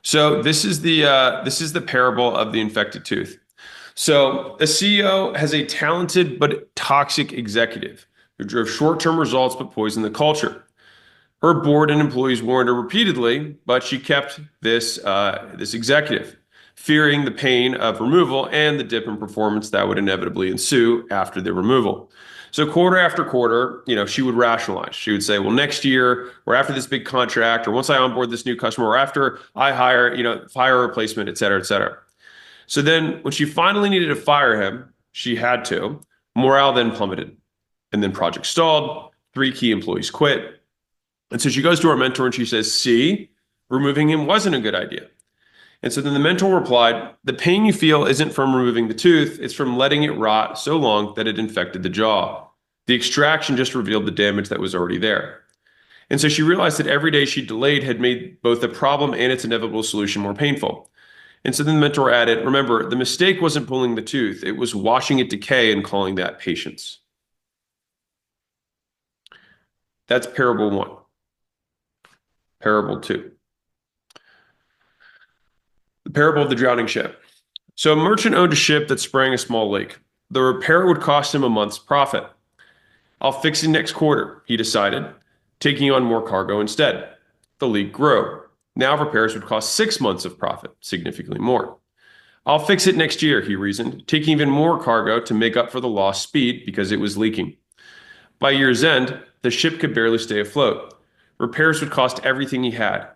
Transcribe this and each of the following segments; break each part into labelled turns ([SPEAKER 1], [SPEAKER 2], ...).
[SPEAKER 1] So this is the parable of the infected tooth. So a CEO has a talented but toxic executive who drove short-term results but poisoned the culture. Her board and employees warned her repeatedly, but she kept this executive, fearing the pain of removal and the dip in performance that would inevitably ensue after the removal. So quarter after quarter, she would rationalize. She would say, "Well, next year, or after this big contract, or once I onboard this new customer, or after I fire a replacement, et cetera, et cetera." So then, when she finally needed to fire him, she had to. Morale then plummeted, and then project stalled. 3 key employees quit, and so she goes to her mentor and she says, "See, removing him wasn't a good idea." And so then the mentor replied, "The pain you feel isn't from removing the tooth, it's from letting it rot so long that it infected the jaw. The extraction just revealed the damage that was already there." And so she realized that every day she delayed had made both the problem and its inevitable solution more painful. And so then the mentor added, "Remember, the mistake wasn't pulling the tooth, it was watching it decay and calling that patience." That's parable one. Parable two. The parable of the drowning ship. So a merchant owned a ship that sprang a small lake. The repair would cost him a month's profit. "I'll fix it next quarter," he decided, taking on more cargo instead. The leak grew. Now repairs would cost 6 months of profit, significantly more. "I'll fix it next year," he reasoned, taking even more cargo to make up for the lost speed because it was leaking. By year's end, the ship could barely stay afloat. Repairs would cost everything he had.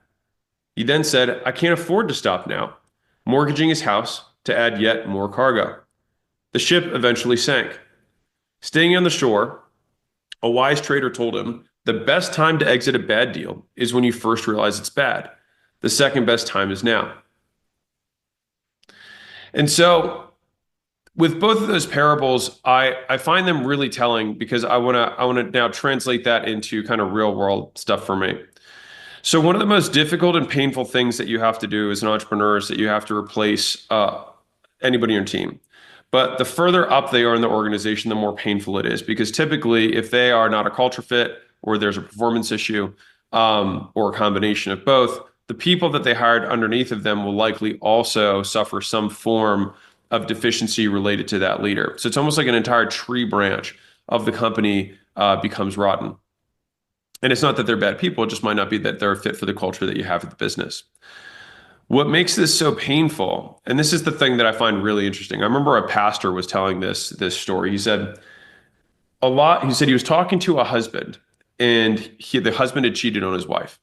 [SPEAKER 1] He then said, "I can't afford to stop now," mortgaging his house to add yet more cargo. The ship eventually sank. Staying on the shore, a wise trader told him, "The best time to exit a bad deal is when you first realize it's bad. The second best time is now." And so with both of those parables, I find them really telling because I wanna now translate that into kind of real world stuff for me. So one of the most difficult and painful things that you have to do as an entrepreneur is that you have to replace anybody on your team. But the further up they are in the organization, the more painful it is because typically, if they are not a culture fit or there's a performance issue or a combination of both, the people that they hired underneath of them will likely also suffer some form of deficiency related to that leader. So it's almost like an entire tree branch of the company becomes rotten. And it's not that they're bad people, it just might not be that they're a fit for the culture that you have at the business. What makes this so painful, and this is the thing that I find really interesting. I remember a pastor was telling this story. He said he was talking to a husband and the husband had cheated on his wife.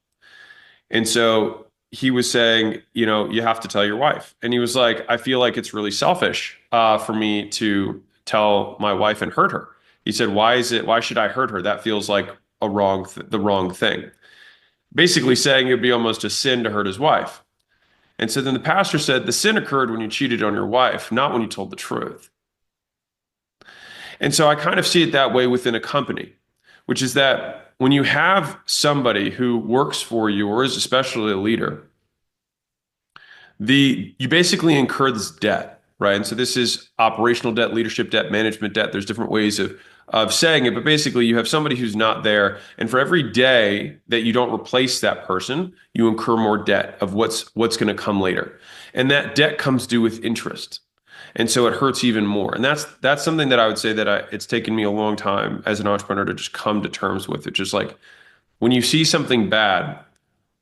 [SPEAKER 1] And so he was saying, you have to tell your wife. And he was like, "I feel like it's really selfish for me to tell my wife and hurt her." He said, why should I hurt her? That feels like the wrong thing. Basically saying it would be almost a sin to hurt his wife. And so then the pastor said, "The sin occurred when you cheated on your wife, not when you told the truth." And so I kind of see it that way within a company, which is that when you have somebody who works for you or is especially a leader, you basically incur this debt, right? And so this is operational debt, leadership debt, management debt. There's different ways of saying it, but basically you have somebody who's not there, and for every day that you don't replace that person, you incur more debt of what's going to come later, and that debt comes due with interest, and so it hurts even more. And that's something that I would say that it's taken me a long time as an entrepreneur to just come to terms with. It's just like when you see something bad,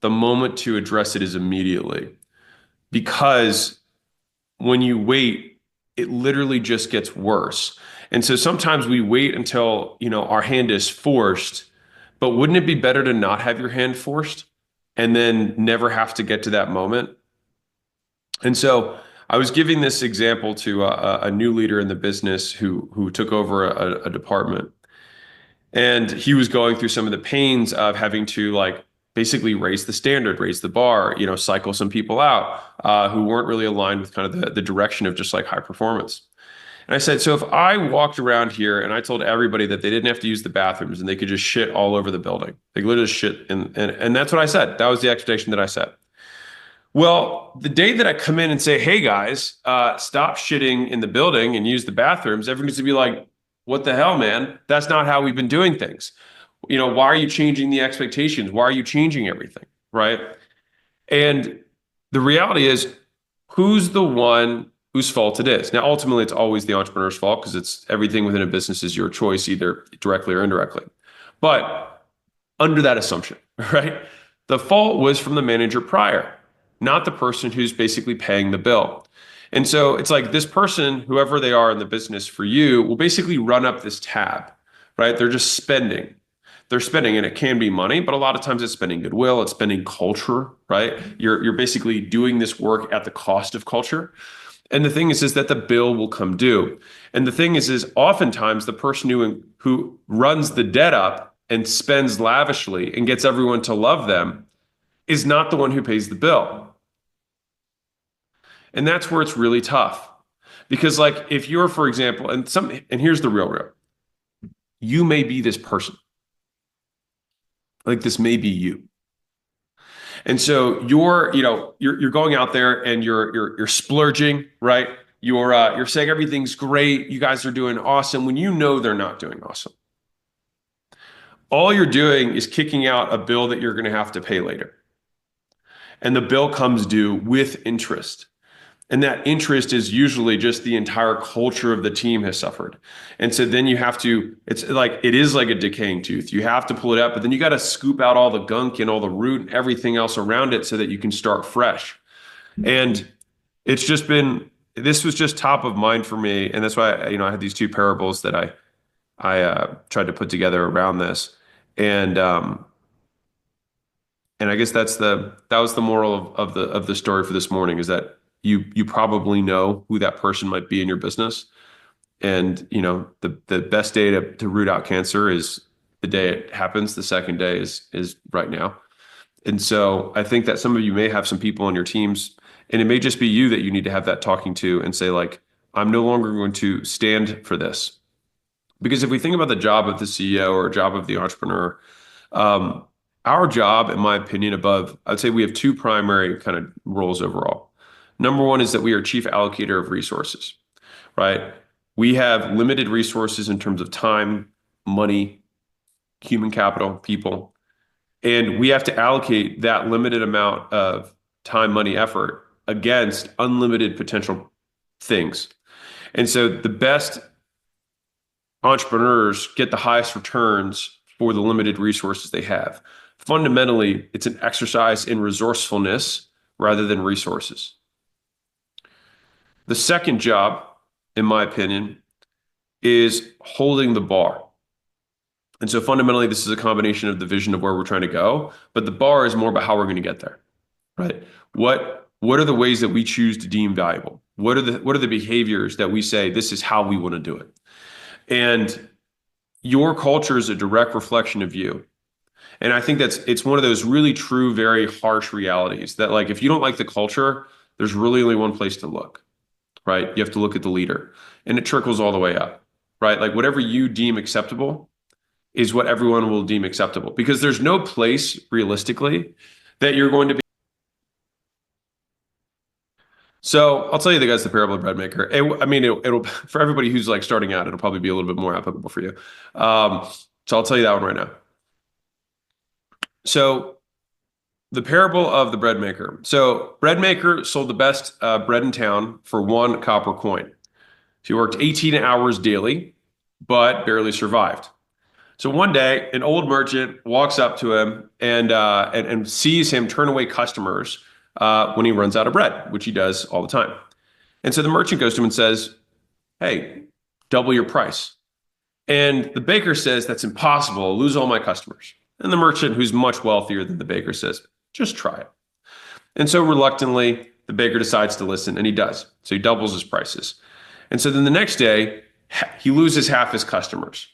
[SPEAKER 1] the moment to address it is immediately, because when you wait, it literally just gets worse. And so sometimes we wait until, our hand is forced, but wouldn't it be better to not have your hand forced and then never have to get to that moment? And so I was giving this example to a new leader in the business who took over a department. And he was going through some of the pains of having to basically raise the standard, raise the bar, cycle some people out who weren't really aligned with kind of the direction of just like high performance. And I said, so if I walked around here and I told everybody that they didn't have to use the bathrooms and they could just shit all over the building, they could literally shit, and that's what I said. That was the expectation that I set. Well, the day that I come in and say, "Hey guys, stop shitting in the building and use the bathrooms," everyone's gonna be like, "What the hell, man? That's not how we've been doing things. Why are you changing the expectations? Why are you changing everything?" Right? And The reality is, who's the one whose fault it is? Now, ultimately, it's always the entrepreneur's fault because it's everything within a business is your choice, either directly or indirectly. But under that assumption, right? The fault was from the manager prior, not the person who's basically paying the bill. And so it's like this person, whoever they are in the business for you, will basically run up this tab, right? They're just spending. They're spending, and it can be money, but a lot of times it's spending goodwill, it's spending culture, right? You're basically doing this work at the cost of culture. And the thing is that the bill will come due. And the thing is oftentimes the person who runs the debt up and spends lavishly and gets everyone to love them is not the one who pays the bill. And that's where it's really tough. Because like if you're, for example, and here's the real, you may be this person. Like this may be you. And so you're going out there and you're splurging, right? You're saying everything's great. You guys are doing awesome when you know they're not doing awesome. All you're doing is kicking out a bill that you're going to have to pay later. And the bill comes due with interest. And that interest is usually just the entire culture of the team has suffered. And so then you have to, it is like a decaying tooth. You have to pull it up, but then you got to scoop out all the gunk and all the root and everything else around it so that you can start fresh. And it's just been, this was just top of mind for me. And that's why, I had these two parables that I tried to put together around this. And I guess that was the moral of the story for this morning, is that you probably know who that person might be in your business. And, the best day to root out cancer is the day it happens. The second day is right now. And so I think that some of you may have some people on your teams, and it may just be you that you need to have that talking to and say, like, I'm no longer going to stand for this. Because if we think about the job of the CEO or job of the entrepreneur, our job, in my opinion, I'd say we have two primary kind of roles overall. Number one is that we are chief allocator of resources, right? We have limited resources in terms of time, money, human capital, people, and we have to allocate that limited amount of time, money, effort against unlimited potential things. And so the best entrepreneurs get the highest returns for the limited resources they have. Fundamentally, it's an exercise in resourcefulness rather than resources. The second job, in my opinion, is holding the bar. And so fundamentally, this is a combination of the vision of where we're trying to go, but the bar is more about how we're going to get there, right? What are the ways that we choose to deem valuable? What are the behaviors that we say, this is how we want to do it? And your culture is a direct reflection of you. And I think it's one of those really true, very harsh realities that, like, if you don't like the culture, there's really only one place to look, right? You have to look at the leader, and it trickles all the way up, right? Like whatever you deem acceptable is what everyone will deem acceptable, because there's no place realistically that you're going to be. So I'll tell you the parable of bread maker. It'll for everybody who's like starting out, it'll probably be a little bit more applicable for you. So I'll tell you that one right now. So the parable of the bread maker. So bread maker sold the best bread in town for 1 copper coin. He worked 18 hours daily, but barely survived. So one day, an old merchant walks up to him and sees him turn away customers when he runs out of bread, which he does all the time. And so the merchant goes to him and says, "Hey, double your price." And the baker says, "That's impossible. I'll lose all my customers." And the merchant, who's much wealthier than the baker, says, "Just try it." And so reluctantly, the baker decides to listen, and he does. So he doubles his prices. And so then the next day, he loses half his customers.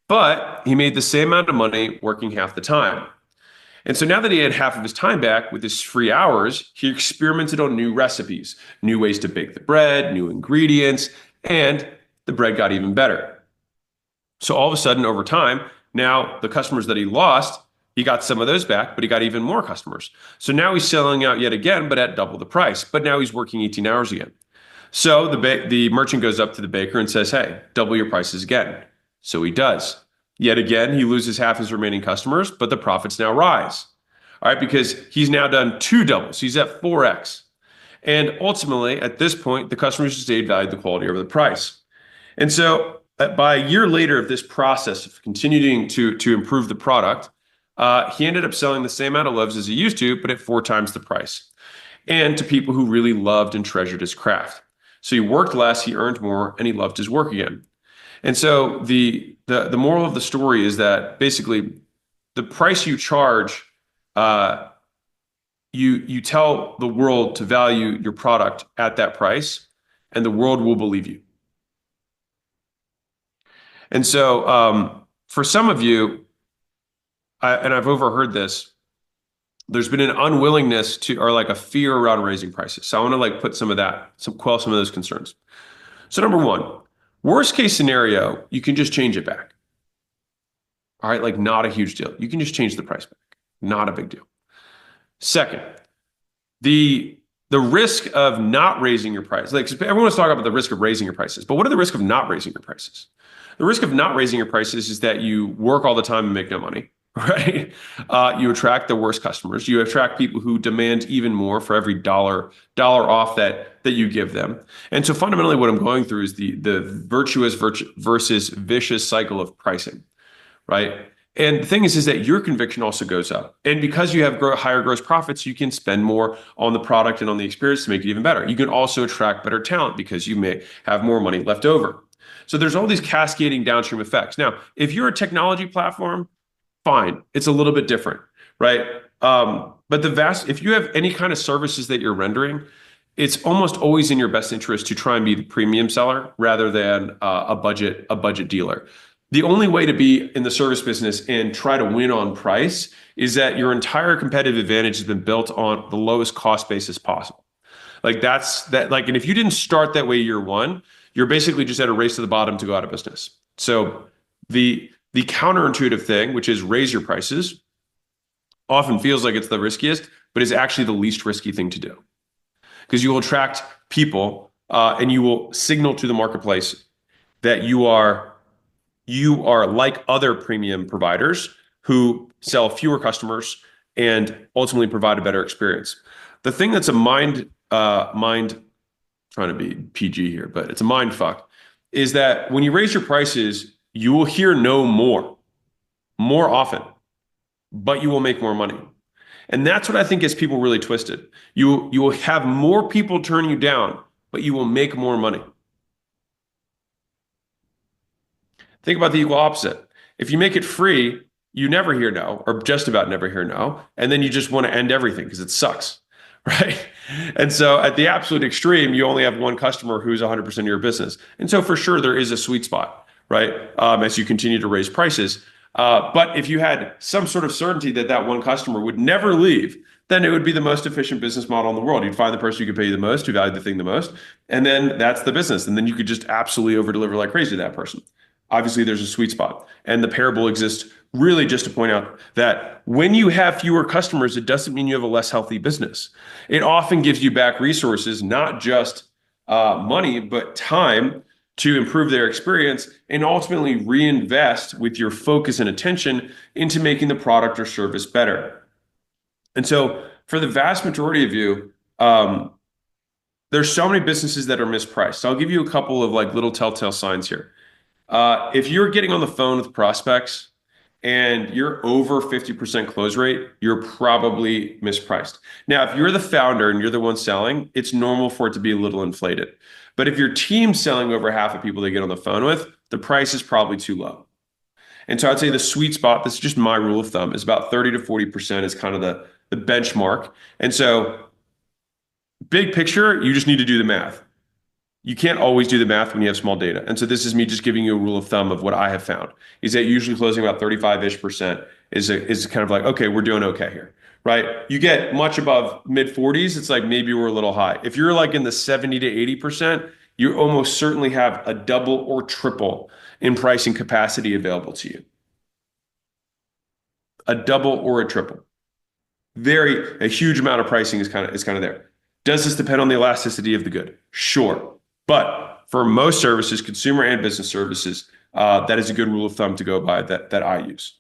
[SPEAKER 1] But he made the same amount of money working half the time. And so now that he had half of his time back with his free hours, he experimented on new recipes, new ways to bake the bread, new ingredients, and the bread got even better. So all of a sudden, over time, now the customers that he lost, he got some of those back, but he got even more customers. So now he's selling out yet again, but at double the price. But now he's working 18 hours again. So the merchant goes up to the baker and says, "Hey, double your prices again." So he does. Yet again, he loses half his remaining customers, but the profits now rise. All right, because he's now done two doubles. He's at 4x. And ultimately, at this point, the customers just valued the quality over the price. And so by a year later of this process of continuing to improve the product, he ended up selling the same amount of loaves as he used to, but at 4 times the price. And to people who really loved and treasured his craft. So he worked less, he earned more, and he loved his work again. And so the moral of the story is that basically the price you charge, you tell the world to value your product at that price, and the world will believe you. And so for some of you, and I've overheard this, there's been an unwillingness to, or like a fear around raising prices. So I want to like put quell some of those concerns. So number one, worst case scenario, you can just change it back. All right, like not a huge deal. You can just change the price back. Not a big deal. Second, the risk of not raising your price, like everyone's talking about the risk of raising your prices, but what are the risk of not raising your prices? The risk of not raising your prices is that you work all the time and make no money, right? You attract the worst customers. You attract people who demand even more for every dollar off that you give them. And so fundamentally what I'm going through is the virtuous versus vicious cycle of pricing, right? And the thing is that your conviction also goes up. And because you have higher gross profits, you can spend more on the product and on the experience to make it even better. You can also attract better talent because you may have more money left over. So there's all these cascading downstream effects. Now, if you're a technology platform, fine. It's a little bit different, right? But if you have any kind of services that you're rendering, it's almost always in your best interest to try and be the premium seller rather than a budget dealer. The only way to be in the service business and try to win on price is that your entire competitive advantage has been built on the lowest cost basis possible. And if you didn't start that way year one, you're basically just at a race to the bottom to go out of business. So the counterintuitive thing, which is raise your prices, often feels like it's the riskiest, but is actually the least risky thing to do. Because you will attract people and you will signal to the marketplace that you are like other premium providers who sell fewer customers and ultimately provide a better experience. The thing that's a mind trying to be PG here, but it's a mind fuck, is that when you raise your prices, you will hear no more often, but you will make more money. And that's what I think gets people really twisted. You will have more people turn you down, but you will make more money. Think about the equal opposite. If you make it free, you never hear no, or just about never hear no, and then you just want to end everything because it sucks, right? And so at the absolute extreme, you only have one customer who's 100% of your business. And so for sure, there is a sweet spot, right? As you continue to raise prices. But if you had some sort of certainty that that one customer would never leave, then it would be the most efficient business model in the world. You'd find the person who could pay you the most, who valued the thing the most, and then that's the business. And then you could just absolutely over deliver like crazy to that person. Obviously, there's a sweet spot. And the parable exists really just to point out that when you have fewer customers, it doesn't mean you have a less healthy business. It often gives you back resources, not just money, but time to improve their experience and ultimately reinvest with your focus and attention into making the product or service better. And so for the vast majority of you, there's so many businesses that are mispriced. So I'll give you a couple of like little telltale signs here. If you're getting on the phone with prospects and you're over 50% close rate, you're probably mispriced. Now, if you're the founder and you're the one selling, it's normal for it to be a little inflated. But if your team's selling over half of people they get on the phone with, the price is probably too low. And so I'd say the sweet spot, this is just my rule of thumb, is about 30 to 40% is kind of the benchmark. And so big picture, you just need to do the math. You can't always do the math when you have small data. And so this is me just giving you a rule of thumb of what I have found, is that usually closing about 35-ish% is kind of like, okay, we're doing okay here, right? You get much above mid 40s, it's like maybe we're a little high. If you're like in the 70 to 80%, you almost certainly have a double or triple in pricing capacity available to you. A double or a triple. A huge amount of pricing is kind of there. Does this depend on the elasticity of the good? Sure. But for most services, consumer and business services, that is a good rule of thumb to go by that I use.